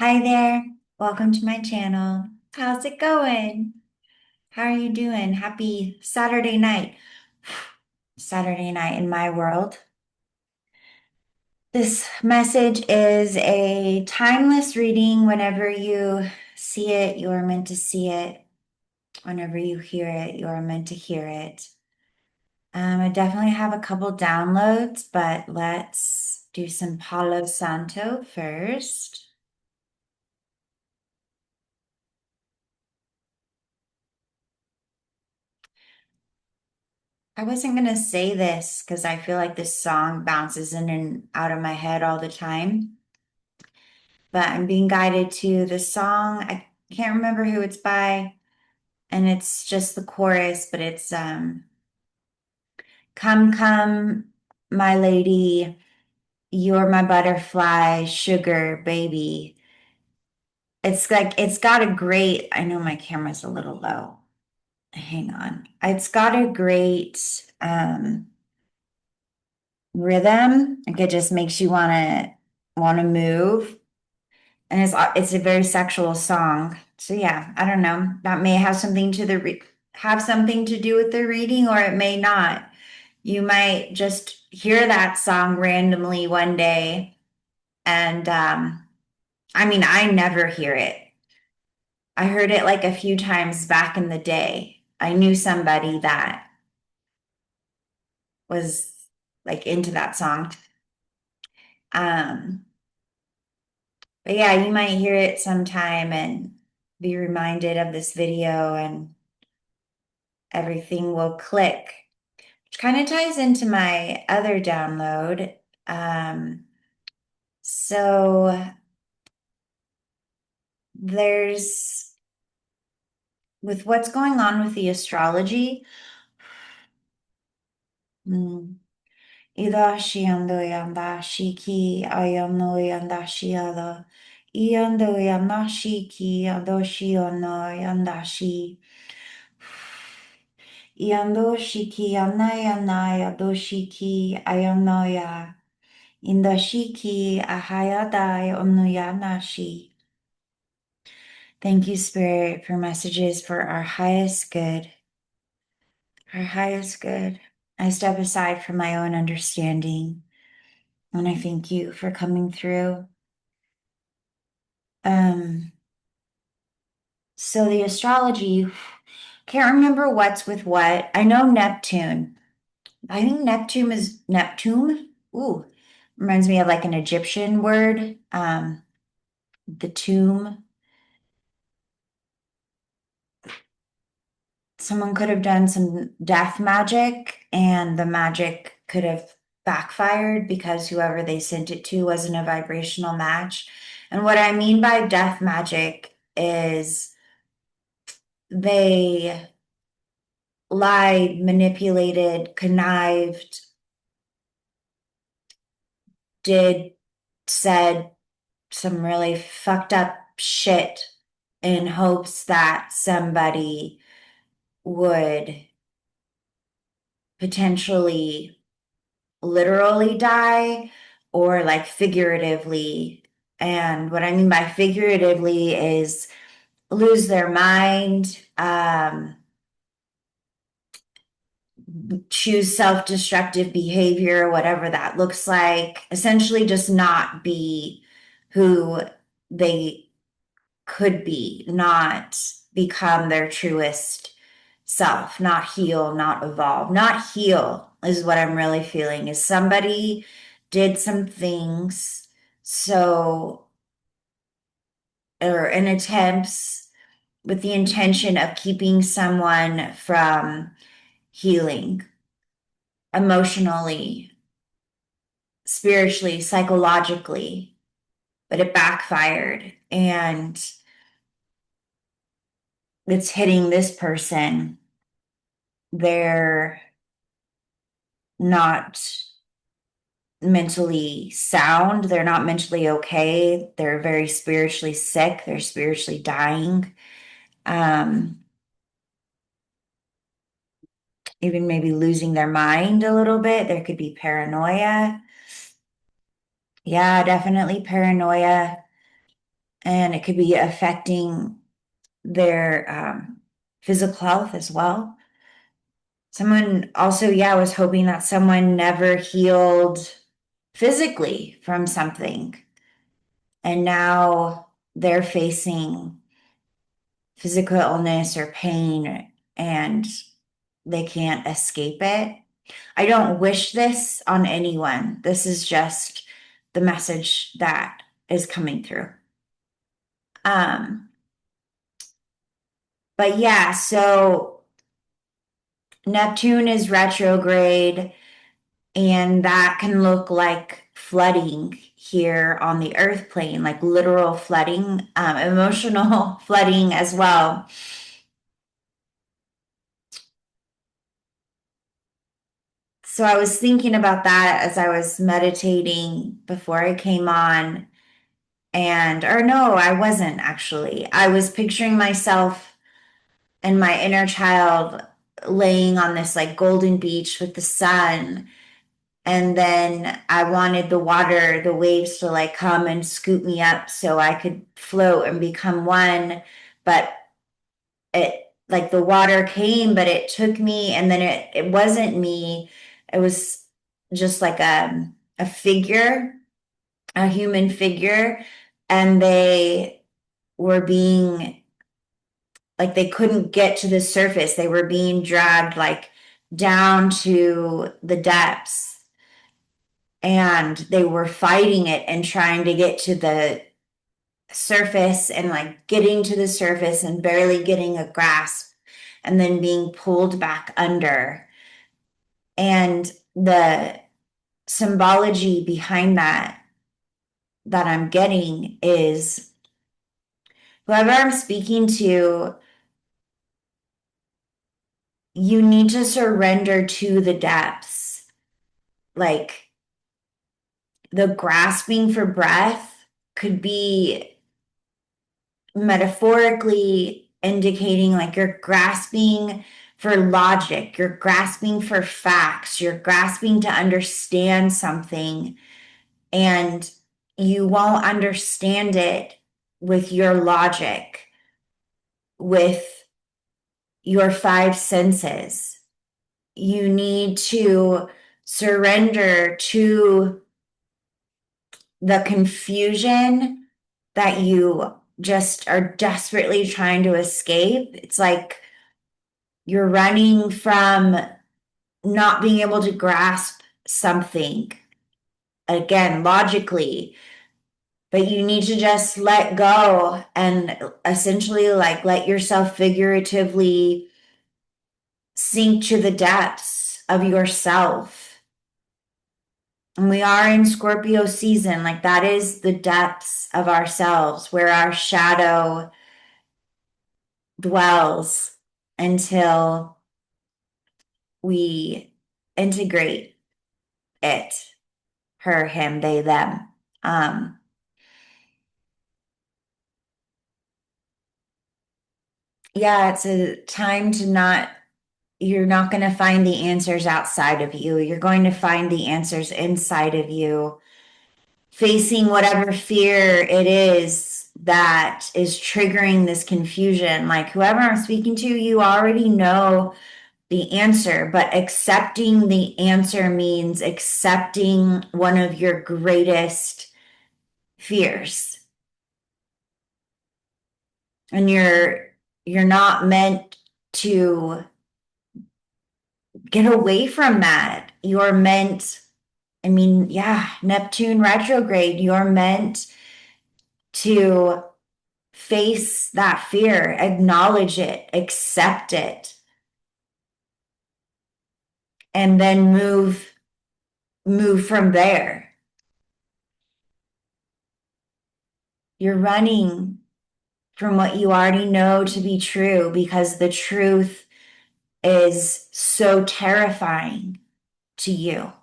Hi there. Welcome to my channel. How's it going? How are you doing? Happy Saturday night. Saturday night in my world. This message is a timeless reading. Whenever you see it, you are meant to see it. Whenever you hear it, you are meant to hear it. I definitely have a couple downloads, but let's do some Palo Santo first. I wasn't gonna say this because I feel like this song bounces in and out of my head all the time. But I'm being guided to the song. I can't remember who it's by, and it's just the chorus, but it's Come, come, my lady, you're my butterfly, sugar baby. It's like it's got a great, I know my camera's a little low. Hang on. It's got a great rhythm. Like it just makes you wanna move. And it's a very sexual song. So yeah, I don't know. That may have something to have something to do with the reading, or it may not. You might just hear that song randomly one day. And I mean, I never hear it. I heard it like a few times back in the day. I knew somebody that was like into that song. Um, but yeah, you might hear it sometime and be reminded of this video and everything will click, which kind of ties into my other download. Um, so there's, with what's going on with the astrology, mm, Idashi ando yanda shiki ayano yanda shiada. Iando yanda shiki adoshi ono yanda shi. Iando shiki anaya naya doshiki ayanoya. Indashiki ahayadai omnuyanashi. Thank you, Spirit, for messages for our highest good. Our highest good. I step aside from my own understanding, and I thank you for coming through. Um, so the astrology, can't remember what's with what. I know Neptune. I think Neptune is Neptune. Ooh, reminds me of like an Egyptian word. The tomb. Someone could have done some death magic and the magic could have backfired because whoever they sent it to wasn't a vibrational match. And what I mean by death magic is they lied, manipulated, connived, did, said some really fucked up shit in hopes that somebody would potentially literally die or like figuratively. And what I mean by figuratively is lose their mind, choose self-destructive behavior, whatever that looks like, essentially just not be who they could be, not become their truest self, not heal, not evolve, not heal is what I'm really feeling is somebody did some things so or in attempts with the intention of keeping someone from healing emotionally, spiritually, psychologically, but it backfired and it's hitting this person. They're not mentally sound. They're not mentally okay. They're very spiritually sick. They're spiritually dying. Um, Even maybe losing their mind a little bit. There could be paranoia. Yeah, definitely paranoia. and it could be affecting their physical health as well. Someone also, yeah, was hoping that someone never healed physically from something, and now they're facing physical illness or pain and they can't escape it. I don't wish this on anyone. This is just the message that is coming through. Um, but yeah, so Neptune is retrograde, and that can look like flooding here on the earth plane, like literal flooding, emotional flooding as well. So I was thinking about that as I was meditating before I came on. And, or no, I wasn't actually. I was picturing myself and my inner child laying on this like golden beach with the sun. And then I wanted the water, the waves to like come and scoop me up so I could float and become one. But it, like the water came, but it took me, and then it wasn't me. It was just like a figure, a human figure. And they were being like they couldn't get to the surface. They were being dragged like down to the depths, and they were fighting it and trying to get to the surface and like getting to the surface and barely getting a grasp and then being pulled back under. And the symbology behind that I'm getting is whoever I'm speaking to, you need to surrender to the depths. Like the grasping for breath could be metaphorically indicating like you're grasping for logic, you're grasping for facts, you're grasping to understand something, and you won't understand it with your logic, with your five senses. You need to surrender to the confusion that you just are desperately trying to escape. It's like you're running from not being able to grasp something, again, logically, but you need to just let go and essentially like let yourself figuratively sink to the depths of yourself. And we are in Scorpio season, like that is the depths of ourselves where our shadow dwells until we integrate it, her, him, they, them. Um, yeah, it's a time to not, you're not going to find the answers outside of you. You're going to find the answers inside of you, facing whatever fear it is that is triggering this confusion. Like whoever I'm speaking to, you already know the answer, but accepting the answer means accepting one of your greatest fears. And you're not meant to get away from that. You're meant, I mean, yeah, Neptune retrograde, you're meant to face that fear, acknowledge it, accept it, and then move from there. You're running from what you already know to be true because the truth is so terrifying to you.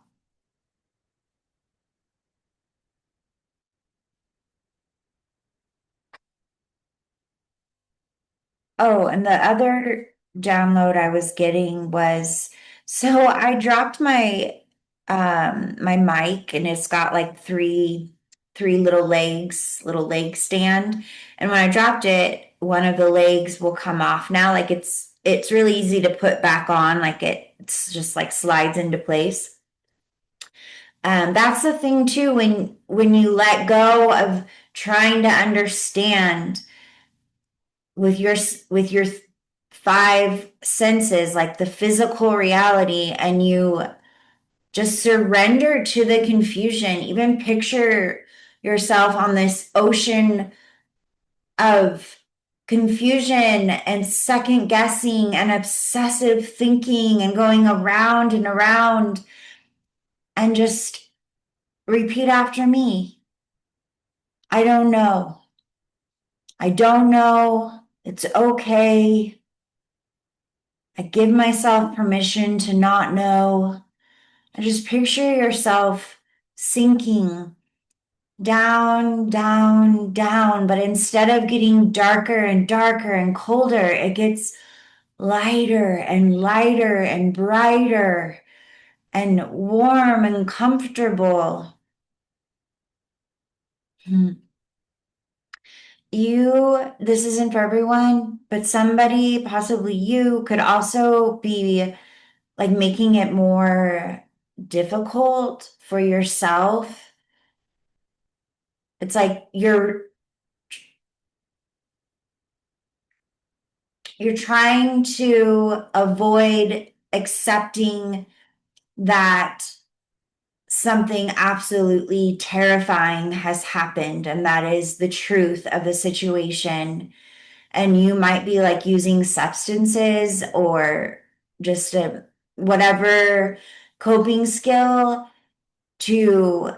Oh, and the other download I was getting was so I dropped my my mic and it's got like three three little leg stand. And when I dropped it, one of the legs will come off now. Like it's really easy to put back on, like it's just like slides into place. That's the thing too, when you let go of trying to understand with your five senses, like the physical reality, and you just surrender to the confusion. Even picture yourself on this ocean of confusion and second guessing and obsessive thinking and going around and around, and just repeat after me. I don't know. I don't know. It's okay. I give myself permission to not know. And just picture yourself sinking down, down, down. But instead of getting darker and darker and colder, it gets lighter and lighter and brighter and warm and comfortable. This isn't for everyone, but somebody, possibly you, could also be like making it more difficult for yourself. It's like you're trying to avoid accepting that something absolutely terrifying has happened, and that is the truth of the situation. And you might be like using substances or just whatever coping skill to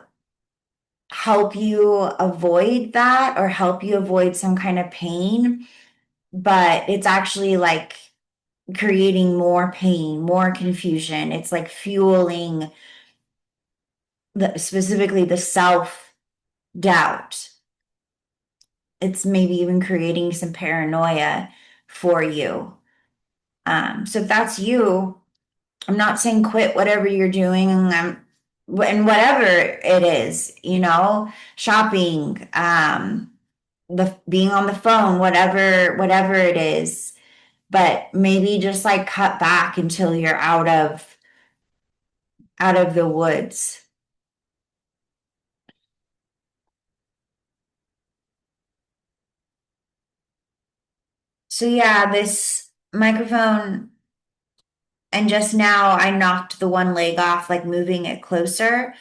help you avoid that or help you avoid some kind of pain, but it's actually like creating more pain, more confusion. It's like fueling specifically the self doubt. It's maybe even creating some paranoia for you. So if that's you, I'm not saying quit whatever you're doing, and whatever it is, shopping, the being on the phone, whatever it is, but maybe just like cut back until you're out of the woods. So yeah, this microphone, and just now I knocked the one leg off, like moving it closer.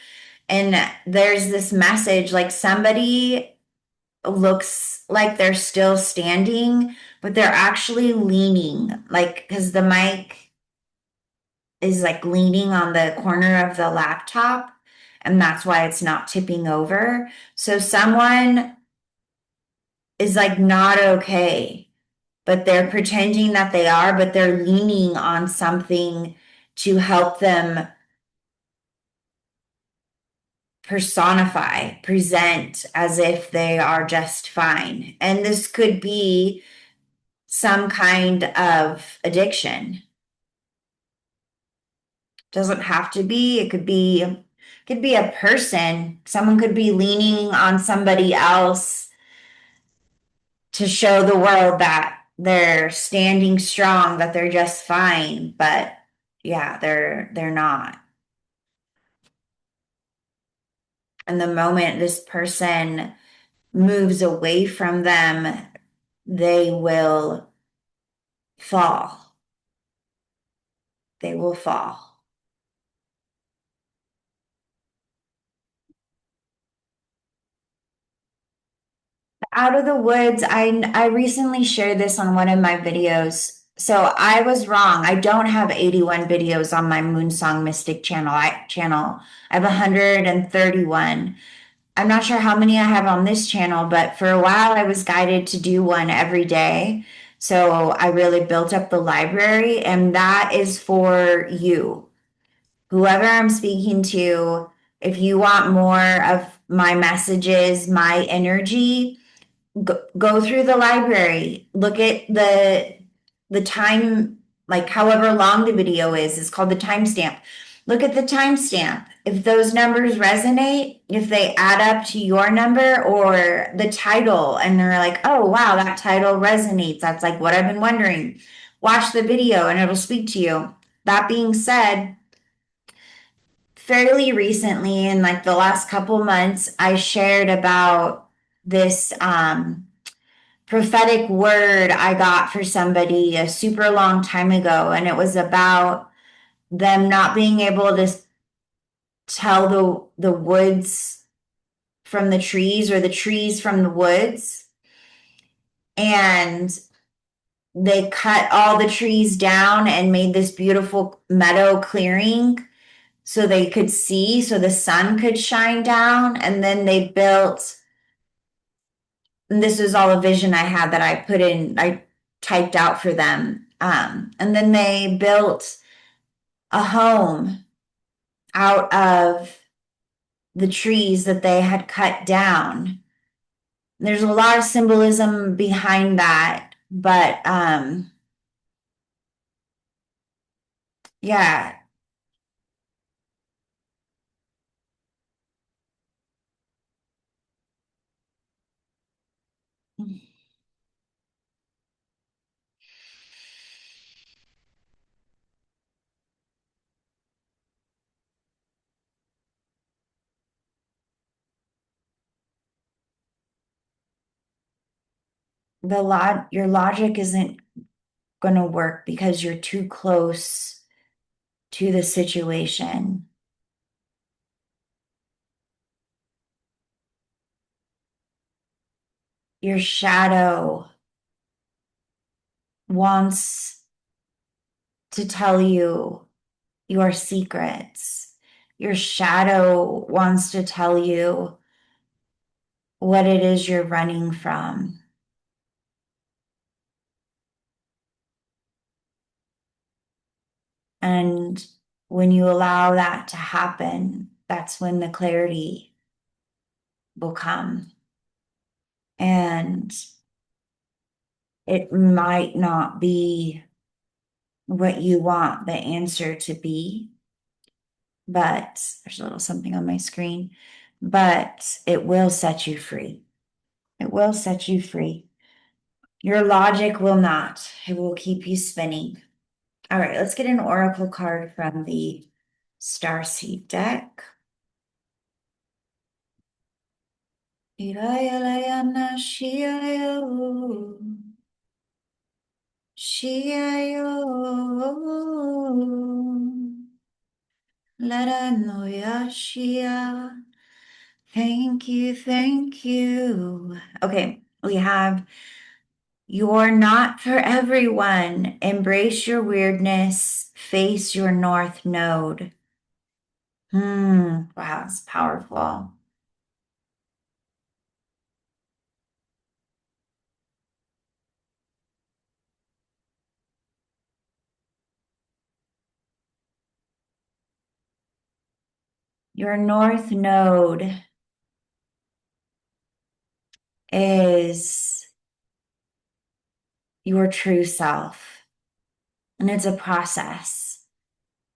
And there's this message like somebody looks like they're still standing, but they're actually leaning, like, because the mic is like leaning on the corner of the laptop, and that's why it's not tipping over. So someone is like not okay, but they're pretending that they are, but they're leaning on something to help them present as if they are just fine. And this could be some kind of addiction. Doesn't have to be. It could be a person. Someone could be leaning on somebody else to show the world that they're standing strong, that they're just fine, but yeah, they're not. And the moment this person moves away from them, they will fall. They will fall. Out of the woods, I recently shared this on one of my videos. So I was wrong. I don't have 81 videos on my Moonsong Mystic channel. I have 131. I'm not sure how many I have on this channel, but for a while I was guided to do one every day. So I really built up the library, and that is for you. Whoever I'm speaking to, if you want more of my messages, my energy, go through the library, look at the time, like however long the video is, it's called the timestamp. Look at the timestamp. If those numbers resonate, if they add up to your number or the title, and they're like, oh, wow, that title resonates. That's like what I've been wondering. Watch the video and it'll speak to you. That being said, fairly recently, in like the last couple months, I shared about this prophetic word I got for somebody a super long time ago, and it was about them not being able to tell the woods from the trees or the trees from the woods. And they cut all the trees down and made this beautiful meadow clearing so they could see, so the sun could shine down. And then they built, and this was all a vision I had that I put in, I typed out for them. And then they built a home out of the trees that they had cut down. There's a lot of symbolism behind that, but yeah, your logic isn't going to work because you're too close to the situation. Your shadow wants to tell you your secrets. Your shadow wants to tell you what it is you're running from. And when you allow that to happen, that's when the clarity will come. And it might not be what you want the answer to be, but there's a little something on my screen, but it will set you free. It will set you free. Your logic will not. It will keep you spinning. All right, let's get an oracle card from the Starseed deck. Irayalayana Shiayo. Shiayo. Laranoya Shia. Thank you, thank you. Okay, we have you're not for everyone. Embrace your weirdness. Face your north node. Wow, it's powerful. Your north node is your true self, and it's a process.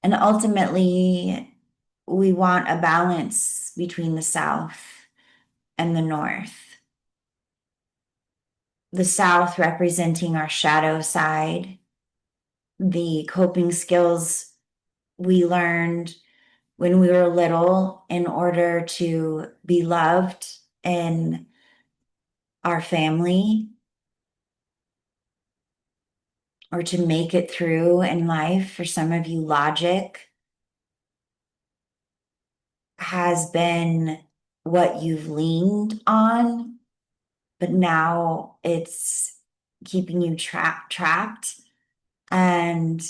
And ultimately, we want a balance between the south and the north. The south representing our shadow side, the coping skills we learned when we were little in order to be loved in our family or to make it through in life. For some of you, logic has been what you've leaned on, but now it's keeping you trapped. And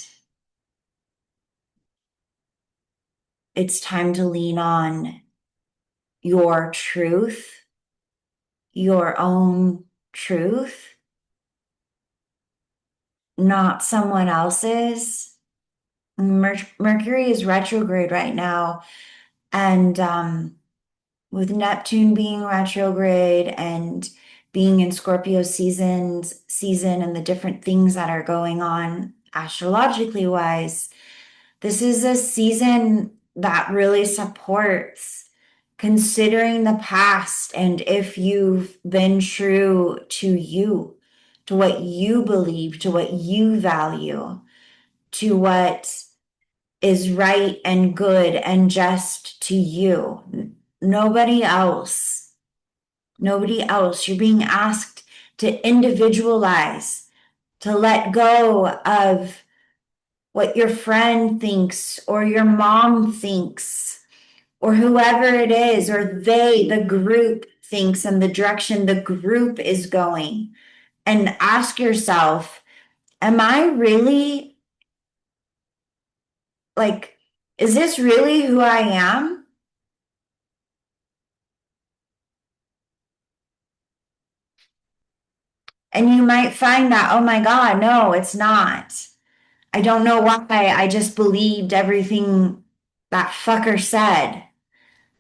it's time to lean on your truth, your own truth, not someone else's. Mercury is retrograde right now. And with Neptune being retrograde and being in Scorpio season and the different things that are going on astrologically wise, This is a season that really supports considering the past and if you've been true to you, to what you believe, to what you value, to what is right and good and just to you. Nobody else. Nobody else. You're being asked to individualize, to let go of what your friend thinks or your mom thinks or whoever it is, or they, the group thinks and the direction the group is going. And ask yourself, am I really like, is this really who I am? And you might find that, oh my God, no, it's not. I don't know why. I just believed everything that fucker said.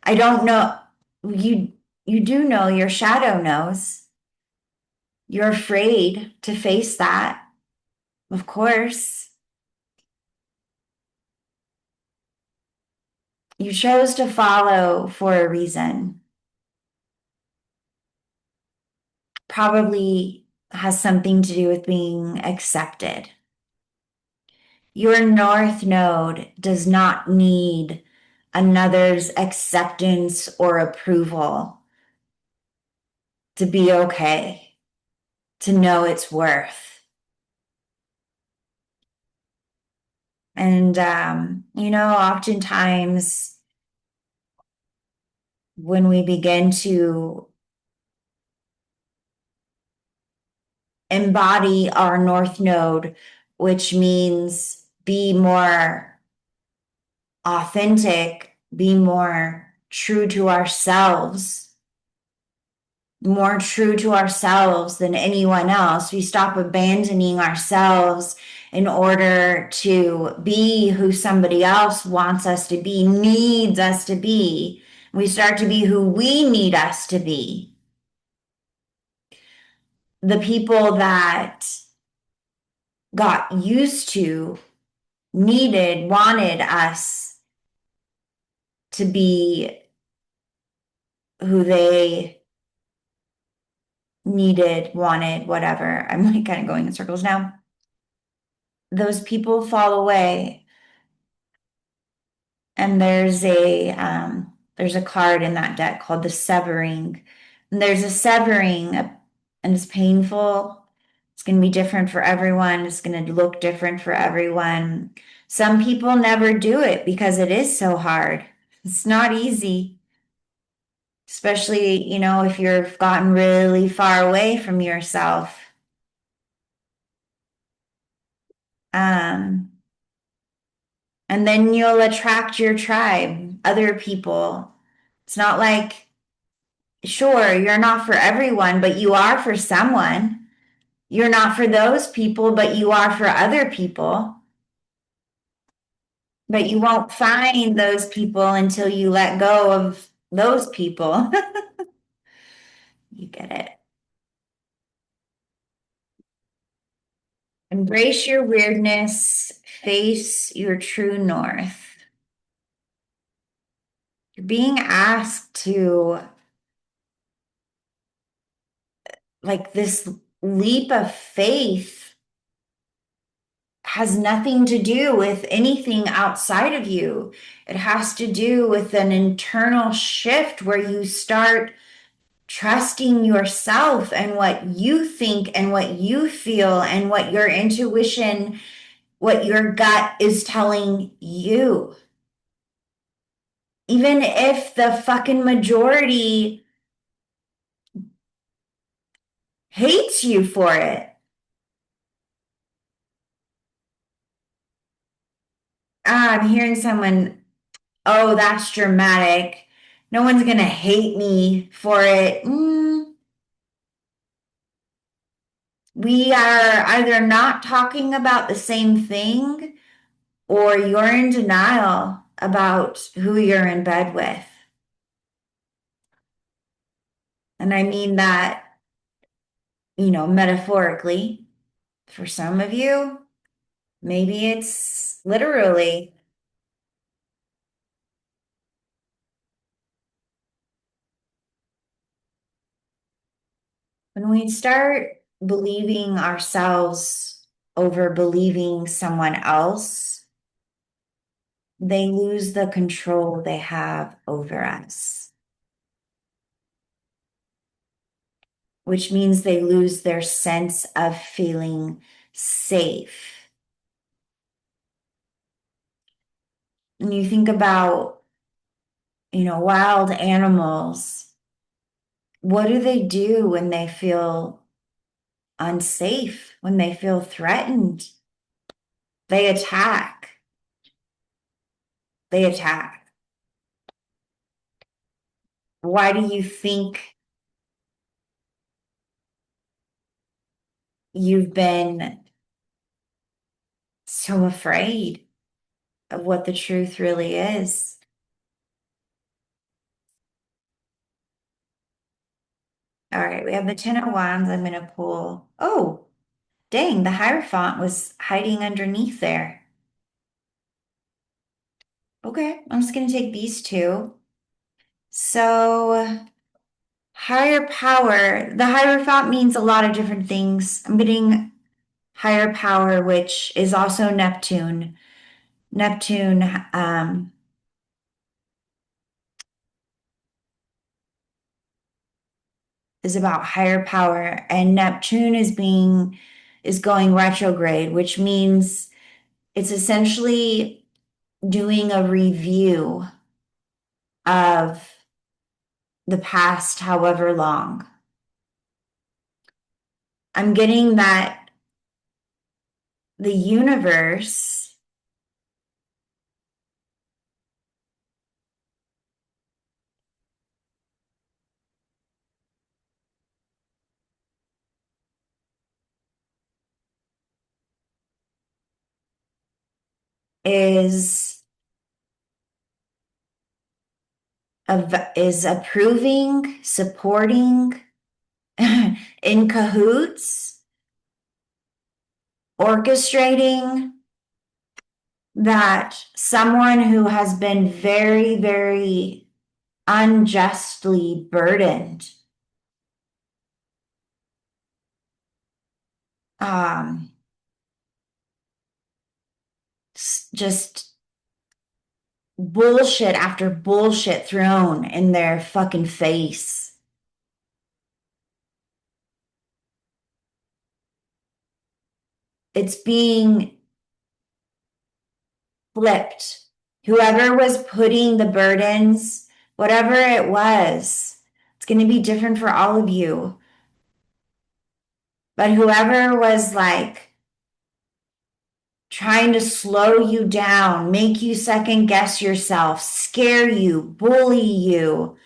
I don't know. You you do know your shadow knows. You're afraid to face that, of course. You chose to follow for a reason. Probably has something to do with being accepted. Your North Node does not need another's acceptance or approval to be okay, to know its worth. And, oftentimes when we begin to embody our North Node, which means be more authentic, be more true to ourselves, more true to ourselves than anyone else. We stop abandoning ourselves in order to be who somebody else wants us to be, needs us to be. We start to be who we need us to be. The people that got used to, needed, wanted us to be who they needed, wanted, whatever. I'm like kind of going in circles now. Those people fall away, and there's a card in that deck called the Severing. And there's a severing, and it's painful. It's going to be different for everyone. It's going to look different for everyone. Some people never do it because it is so hard. It's not easy, especially, if you've gotten really far away from yourself. Um, and then you'll attract your tribe, other people. It's not like, sure, you're not for everyone, but you are for someone. You're not for those people, but you are for other people. But you won't find those people until you let go of those people. You get it. Embrace your weirdness, face your true north. You're being asked to, like, this leap of faith has nothing to do with anything outside of you. It has to do with an internal shift where you start trusting yourself and what you think and what you feel and what your intuition, what your gut is telling you. Even if the fucking majority hates you for it. I'm hearing someone, oh, that's dramatic. No one's gonna hate me for it. We are either not talking about the same thing or you're in denial about who you're in bed with. And I mean that, metaphorically. For some of you, maybe it's literally. When we start believing ourselves over believing someone else, they lose the control they have over us, which means they lose their sense of feeling safe. And you think about, wild animals, what do when they feel unsafe, when they feel threatened? They attack. They attack. Why do you think you've been so afraid of what the truth really is? All right, we have the Ten of Wands. I'm going to pull. Oh, dang, the Hierophant was hiding underneath there. Okay, I'm just going to take these two. So, higher power. The Hierophant means a lot of different things. I'm getting higher power, which is also Neptune. Neptune is about higher power, and Neptune is going retrograde, which means it's essentially doing a review of the past, however long. I'm getting that the universe is is approving, supporting, in cahoots, orchestrating that someone who has been very, very unjustly burdened, um, just bullshit after bullshit thrown in their fucking face. It's being flipped. Whoever was putting the burdens, whatever it was, it's going to be different for all of you. But whoever was like trying to slow you down, make you second guess yourself, scare you, bully you.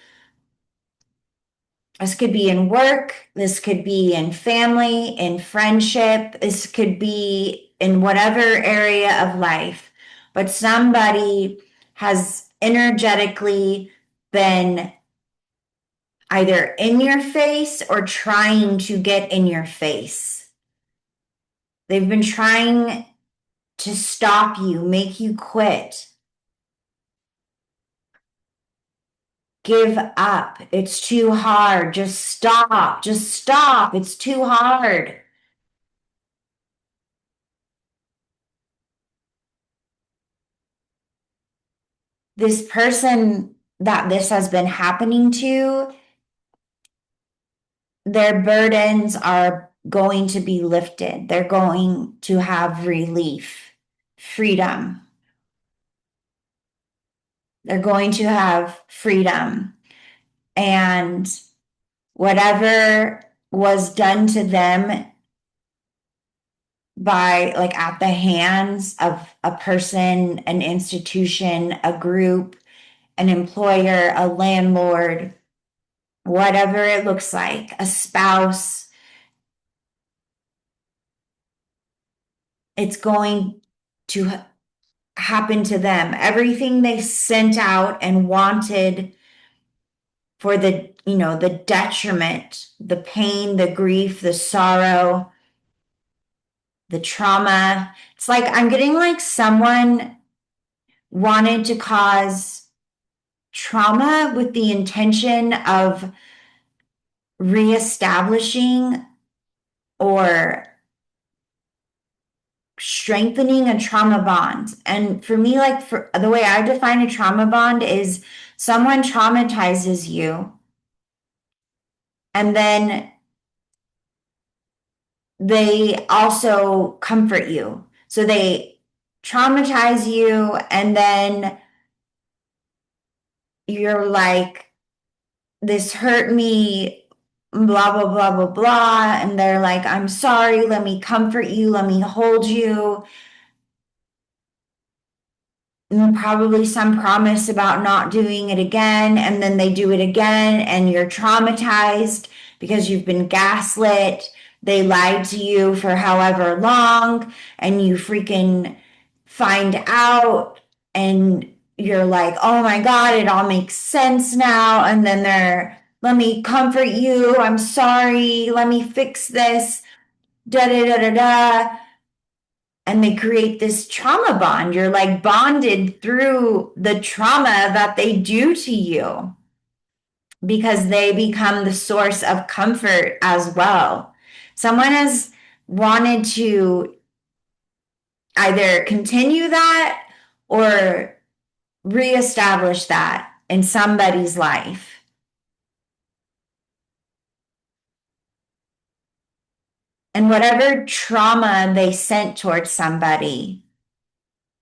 This could be in work, this could be in family, in friendship, this could be in whatever area of life. But somebody has energetically been either in your face or trying to get in your face. They've been trying to stop you, make you quit. Give up. It's too hard. Just stop. Just stop. It's too hard. This person that this has been happening to, their burdens are going to be lifted. They're going to have relief, freedom. They're going to have freedom. And whatever was done to them by like at the hands of a person, an institution, a group, an employer, a landlord, whatever it looks like, a spouse, it's going to happen to them. Everything they sent out and wanted for the detriment, the pain, the grief, the sorrow, the trauma. It's like I'm getting like someone wanted to cause trauma with the intention of reestablishing or strengthening a trauma bond. And for me, like for the way I define a trauma bond is someone traumatizes you and then they also comfort you. So they traumatize you and then you're like, this hurt me, blah, blah, blah, blah, blah. And they're like, I'm sorry, let me comfort you, let me hold you. And probably some promise about not doing it again. And then they do it again, and you're traumatized because you've been gaslit. They lied to you for however long, and you freaking find out, and you're like, oh my God, it all makes sense now. And then they're, let me comfort you. I'm sorry. Let me fix this. Da da da da da, and they create this trauma bond. You're like bonded through the trauma that they do to you because they become the source of comfort as well. Someone has wanted to either continue that or reestablish that in somebody's life. And whatever trauma they sent towards somebody,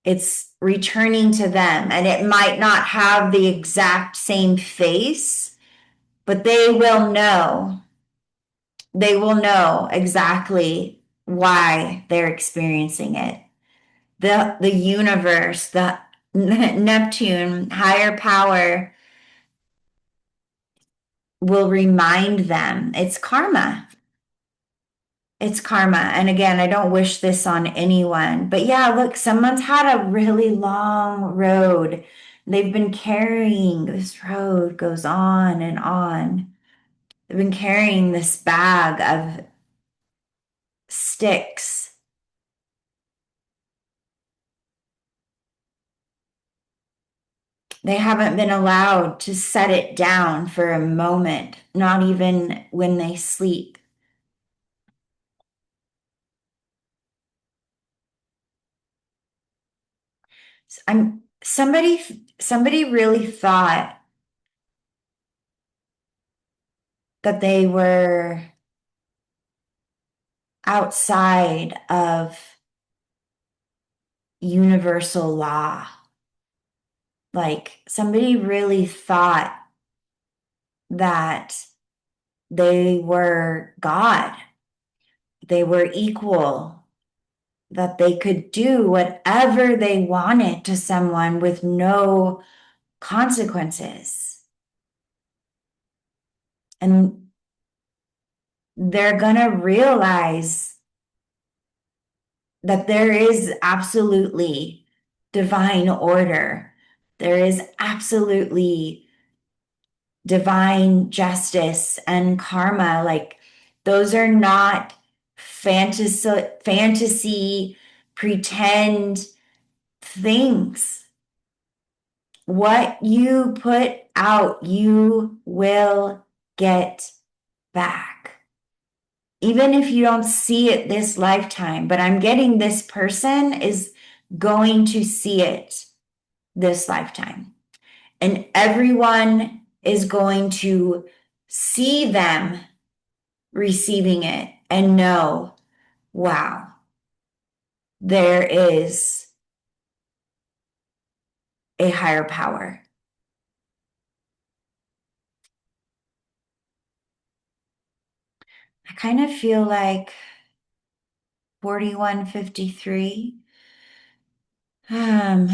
it's returning to them, and it might not have the exact same face, but they will know exactly why they're experiencing it. The universe, the Neptune, higher power will remind them. It's karma. And again, I don't wish this on anyone. But yeah, look, someone's had a really long road. They've been carrying this road goes on and on. They've been carrying this bag of sticks. They haven't been allowed to set it down for a moment, not even when they sleep. I'm somebody really thought that they were outside of universal law. Like somebody really thought that they were God, they were equal, that they could do whatever they wanted to someone with no consequences. And they're going to realize that there is absolutely divine order. There is absolutely divine justice and karma. Like those are not fantasy pretend things. What you put out, you will get back. Even if you don't see it this lifetime, but I'm getting this person is going to see it this lifetime. And everyone is going to see them receiving it and know, wow, there is a higher power. I kind of feel like 4153. Um,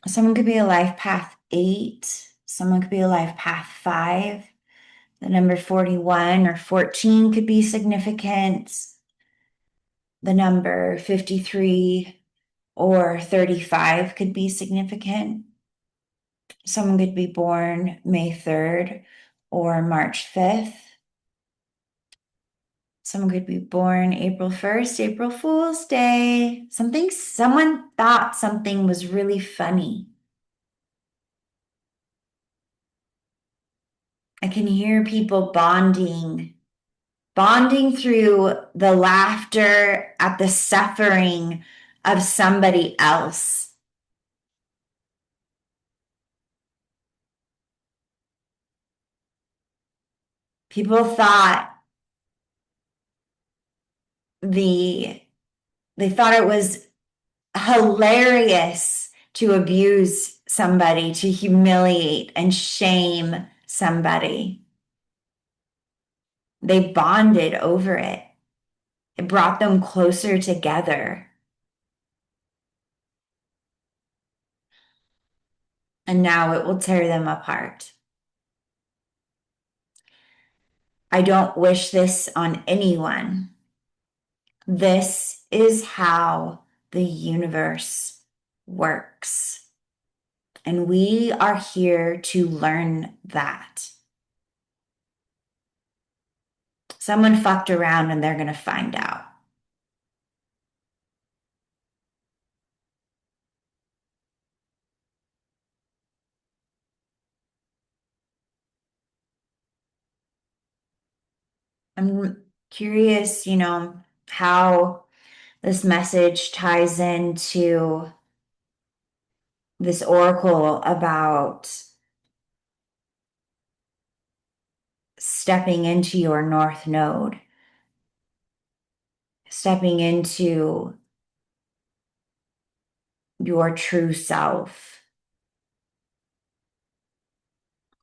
Someone could be a life path 8, someone could be a life path 5. The number 41 or 14 could be significant. The number 53 or 35 could be significant. Someone could be born May 3rd or March 5th. Someone could be born April 1st, April Fool's Day. Someone thought something was really funny. I can hear people bonding through the laughter at the suffering of somebody else. People thought the they thought it was hilarious to abuse somebody, to humiliate and shame somebody. They bonded over it. It brought them closer together. And now it will tear them apart. I don't wish this on anyone. This is how the universe works. And we are here to learn that. Someone fucked around and they're going to find out. I'm curious, how this message ties into this oracle about stepping into your north node, stepping into your true self,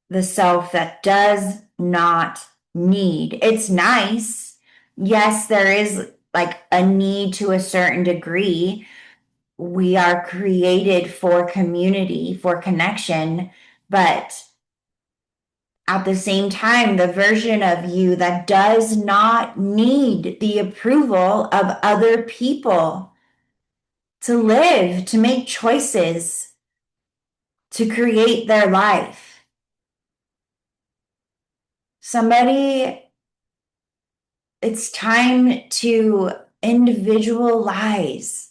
the self that does not need. It's nice. Yes, there is like a need to a certain degree. We are created for community, for connection, but at the same time, the version of you that does not need the approval of other people to live, to make choices, to create their life. Somebody, it's time to individualize.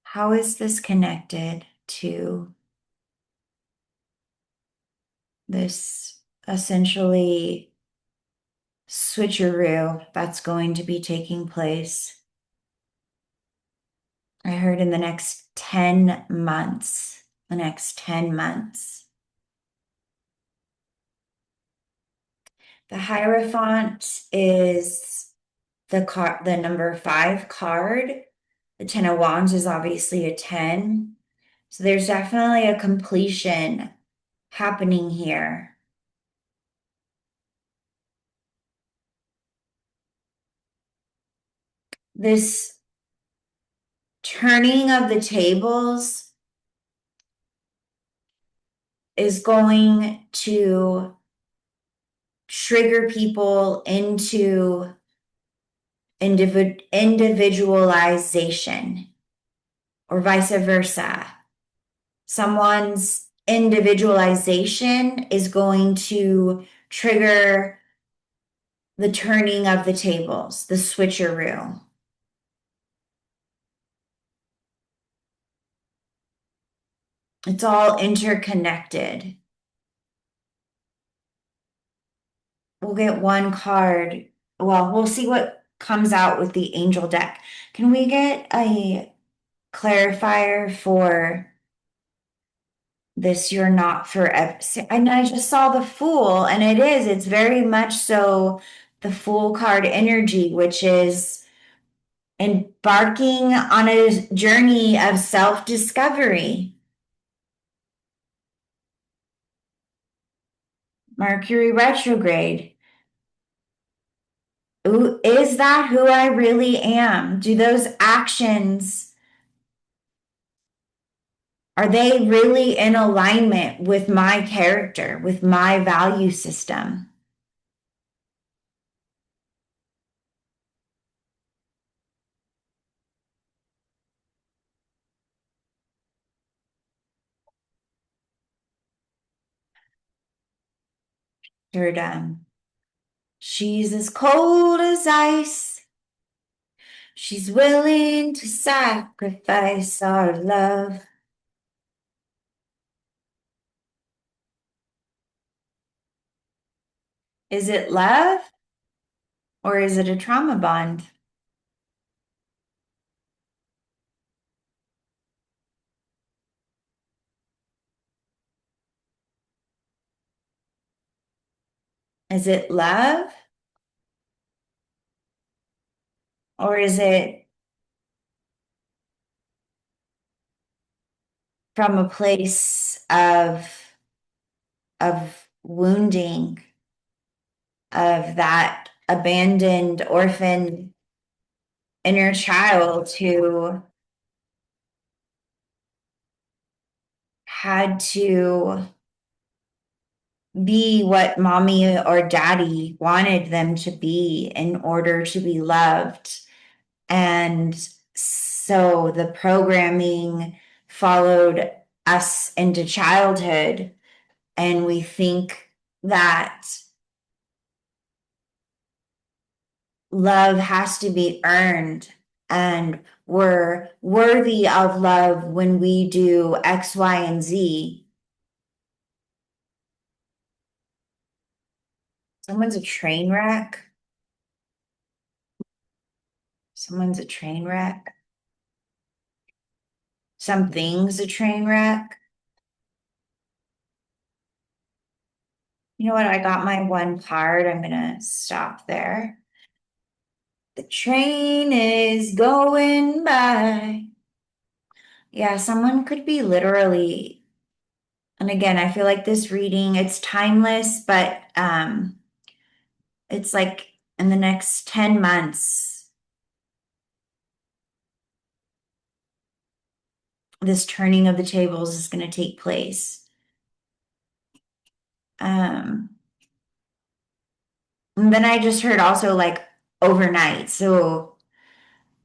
How is this connected to this essentially switcheroo that's going to be taking place? I heard in the next 10 months, the next 10 months. The Hierophant is the number 5 card. The Ten of Wands is obviously a 10. So there's definitely a completion happening here. This turning of the tables is going to trigger people into individualization or vice versa. Someone's individualization is going to trigger the turning of the tables, the switcheroo. It's all interconnected. We'll get one card. Well, we'll see what comes out with the angel deck. Can we get a clarifier for this? You're not forever. And I just saw the Fool, and it's very much so the Fool card energy, which is embarking on a journey of self-discovery. Mercury retrograde. Ooh, is that who I really am? Do those actions, are they really in alignment with my character, with my value system? Third, she's as cold as ice. She's willing to sacrifice our love. Is it love or is it a trauma bond? Is it love or is it from a place of wounding, of that abandoned orphan inner child who had to be what mommy or daddy wanted them to be in order to be loved. And so the programming followed us into childhood, and we think that love has to be earned and we're worthy of love when we do X, Y, and Z. Someone's a train wreck. Someone's a train wreck. Something's a train wreck. You know what? I got my one card. I'm gonna stop there. The train is going by. Yeah, someone could be literally, and again, I feel like this reading, it's timeless, but it's like in the next 10 months, this turning of the tables is going to take place. Um, and then I just heard also like overnight. So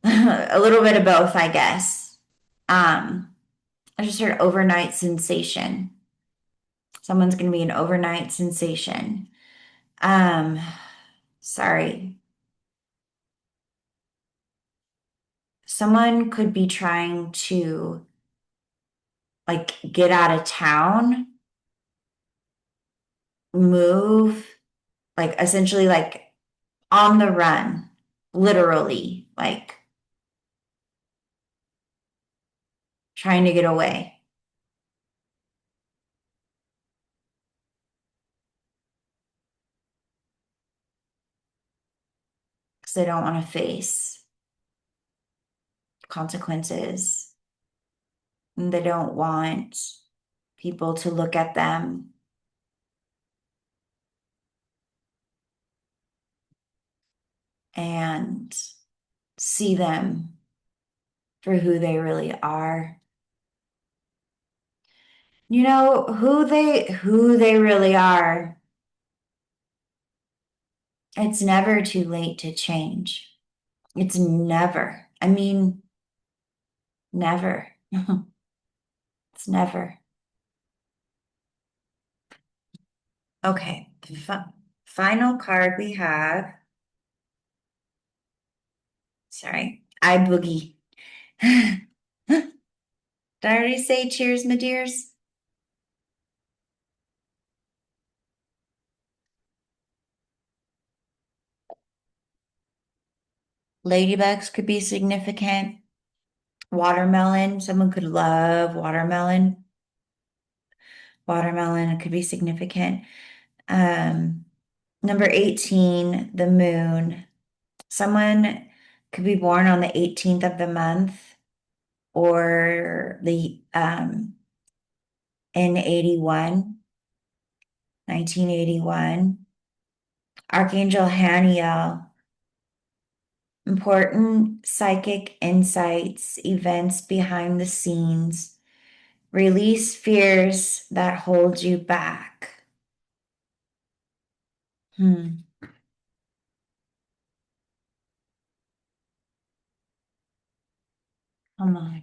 a little bit of both, I guess. Um, I just heard overnight sensation. Someone's going to be an overnight sensation. Um, sorry. Someone could be trying to like get out of town, move, like essentially like on the run, literally, like trying to get away because they don't want to face consequences. And they don't want people to look at them and see them for who they really are. You know, who they really are. It's never too late to change. It's never. I mean, never. It's never. Okay. Final card we have. Sorry. I boogie. Did I already say cheers, my dears? Ladybugs could be significant. Watermelon. Someone could love watermelon. Watermelon could be significant. Um, Number 18, the moon. Someone could be born on the 18th of the month or the in 81, 1981. Archangel Haniel, important psychic insights, events behind the scenes, release fears that hold you back. Hmm. Come on.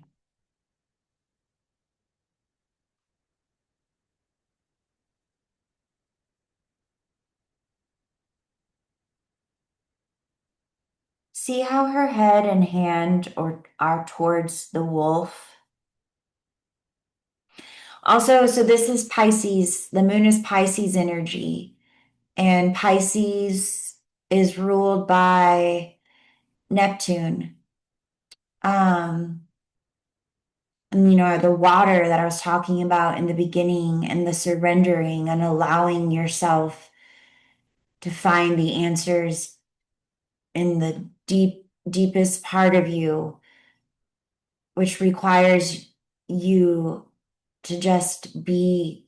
See how her head and hand are towards the wolf? Also, so this is Pisces. The moon is Pisces energy, and Pisces is ruled by Neptune. Um, and the water that I was talking about in the beginning, and the surrendering and allowing yourself to find the answers in the deepest part of you, which requires you to just be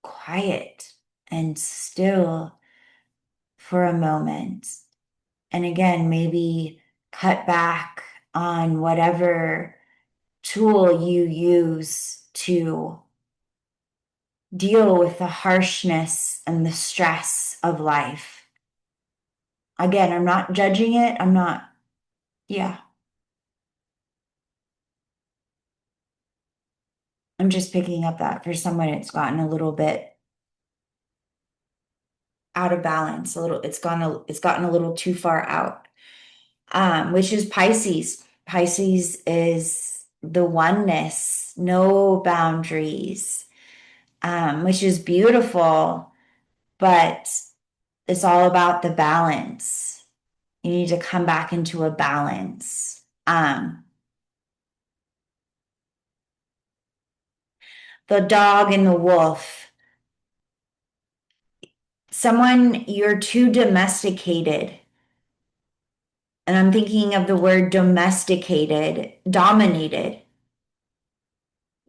quiet and still for a moment. And again, maybe cut back on whatever tool you use to deal with the harshness and the stress of life. Again, I'm not judging it. I'm not, yeah, I'm just picking up that for someone it's gotten a little bit out of balance, it's gotten a little too far out. Which is Pisces. Pisces is the oneness, no boundaries, which is beautiful, but it's all about the balance. You need to come back into a balance. The dog and the wolf. Someone you're too domesticated. And I'm thinking of the word domesticated, dominated.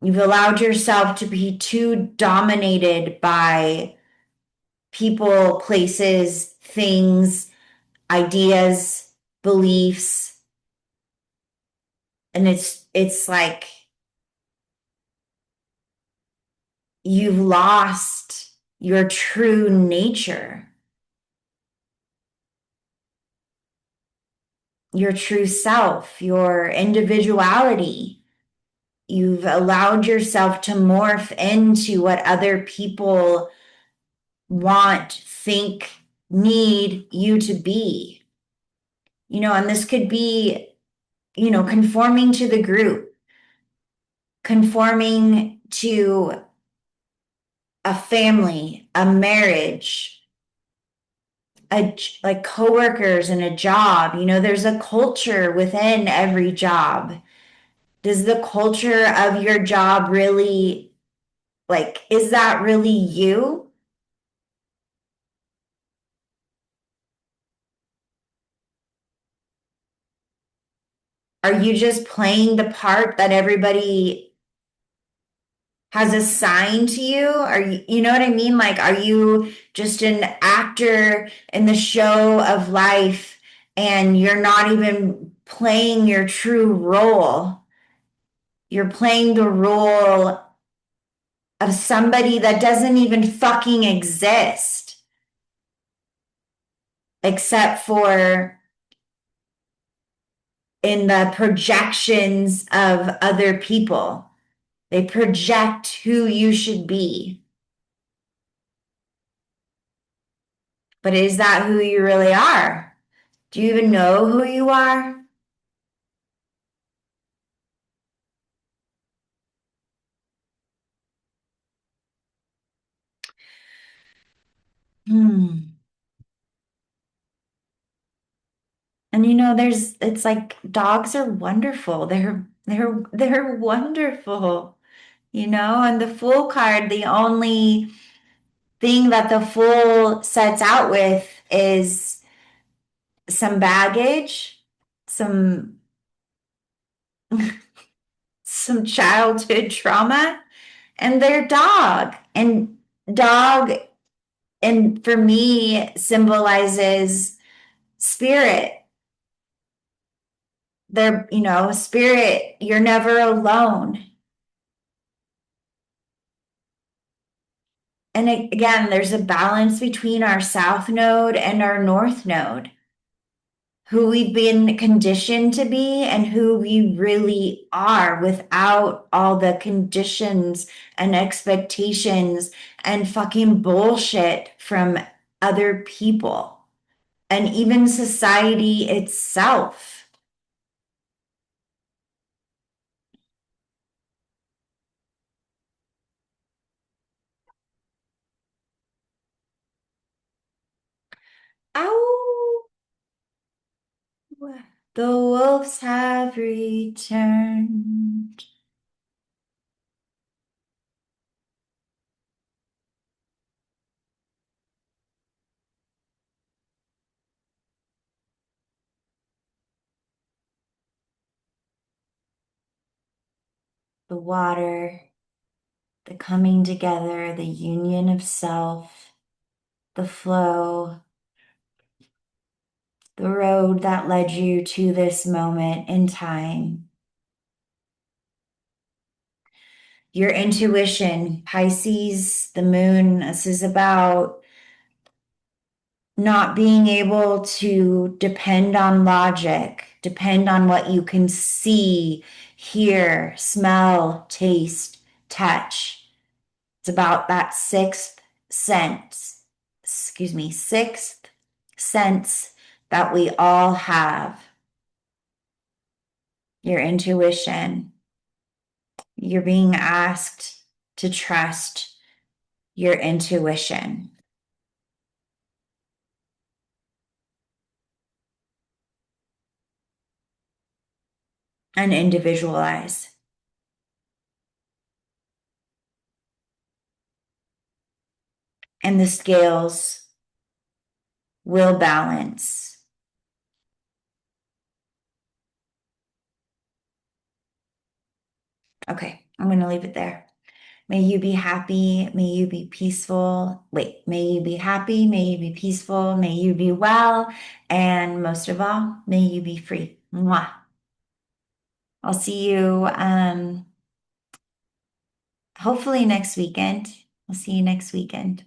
You've allowed yourself to be too dominated by people, places, things, ideas, beliefs. And it's like you've lost your true nature, your true self, your individuality. You've allowed yourself to morph into what other people want, think, need you to be. And this could be, conforming to the group, conforming to a family, a marriage, like coworkers and a job. There's a culture within every job. Does the culture of your job really, like, is that really you? Are you just playing the part that everybody has assigned to you? You know what I mean? Like, are you just an actor in the show of life and you're not even playing your true role? You're playing the role of somebody that doesn't even fucking exist, except for in the projections of other people. They project who you should be. But is that who you really are? Do you even know who you are? Hmm. And it's like dogs are wonderful. They're wonderful, and the Fool card, the only thing that the Fool sets out with is some baggage, some some childhood trauma, and their dog. And dog, and for me, symbolizes spirit. Spirit, you're never alone. And again, there's a balance between our south node and our north node, who we've been conditioned to be and who we really are without all the conditions and expectations and fucking bullshit from other people. and even society itself. Ow! The wolves have returned. The water, the coming together, the union of self, the flow, the road that led you to this moment in time. Your intuition, Pisces, the moon, this is about not being able to depend on logic, depend on what you can see, hear, smell, taste, touch. It's about that sixth sense, sixth sense that we all have. Your intuition. You're being asked to trust your intuition and individualize. And the scales will balance. Okay, I'm going to leave it there. May you be happy. May you be peaceful. Wait, may you be happy. May you be peaceful. May you be well. And most of all, may you be free. Mwah. I'll see you hopefully next weekend. I'll see you next weekend.